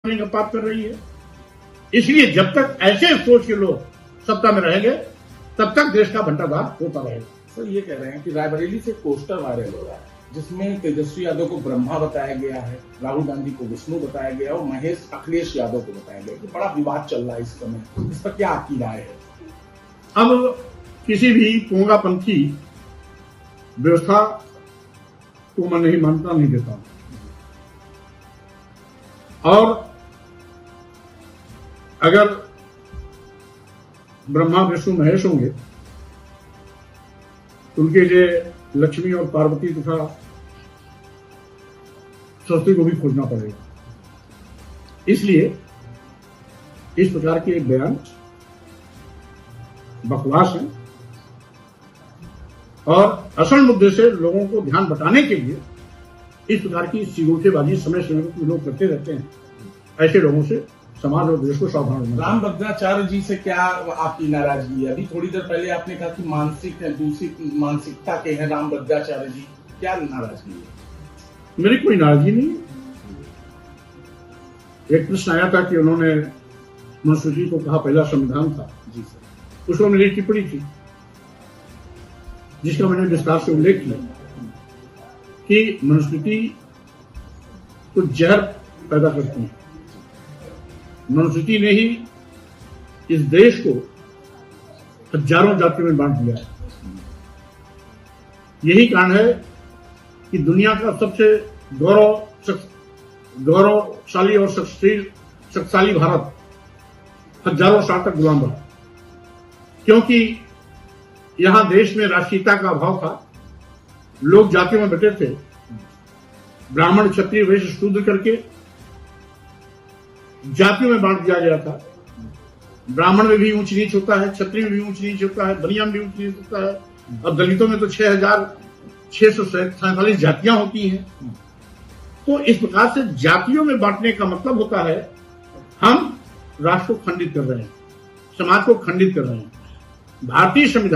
का पाप कर रही है। इसलिए जब तक ऐसे सोच के लोग सत्ता में रहेंगे तब तक देश का बंटाधार होता रहेगा। सर ये कह रहे हैं कि रायबरेली से पोस्टर वायरल हो रहा है जिसमें तेजस्वी यादव को ब्रह्मा बताया गया है, राहुल गांधी को विष्णु बताया गया और महेश अखिलेश यादव को बताया गया कि बड़ा विवाद चल रहा है इस समय, इस पर क्या आपकी राय है? अब किसी भी पोंगापंथी व्यवस्था को मैं नहीं मानता, नहीं देता हूं। और अगर ब्रह्मा विष्णु महेश होंगे तो उनके लिए लक्ष्मी और पार्वती तथा सरस्वती को भी खोजना पड़ेगा। इसलिए इस प्रकार के एक बयान बकवास है और असल मुद्दे से लोगों को ध्यान बटाने के लिए इस प्रकार की सिगोटेबाजी समय समय पर लोग करते रहते हैं। ऐसे लोगों से समाज और देश को सावधान रहना। रामभद्राचार्य जी से क्या आपकी नाराजगी है? अभी थोड़ी देर पहले आपने कहा कि मानसिक है, दूसरी मानसिकता के हैं रामभद्राचार्य जी, क्या नाराजगी है? मेरी कोई नाराजगी नहीं। एक प्रश्न आया था कि उन्होंने मनुस्मृति को कहा पहला संविधान था। जी सर, उसमें मेरी टिप्पणी थी जिसका मैंने विस्तार से उल्लेख किया कि मनुस्मृति तो जहर पैदा करती है। मनुस्मृति ने ही इस देश को हजारों जातियों में बांट दिया है। यही कारण है कि दुनिया का सबसे गौरवशाली और शक्तिशाली भारत हजारों साल तक गुलाम रहा, क्योंकि यहां देश में राष्ट्रीयता का अभाव था। लोग जातियों में बटे थे, ब्राह्मण क्षत्रिय वैश्य शूद्र करके जातियों में बांट दिया गया था। ब्राह्मण में भी ऊंच नीच होता है, क्षत्रिय में भी ऊंच नीच होता है, बनिया में भी ऊंच नीच होता है। अब दलितों में तो 6,647 जातियां होती हैं। तो इस प्रकार से जातियों में बांटने का मतलब होता है हम राष्ट्र को खंडित कर रहे हैं, समाज को खंडित कर रहे हैं। भारतीय संविधान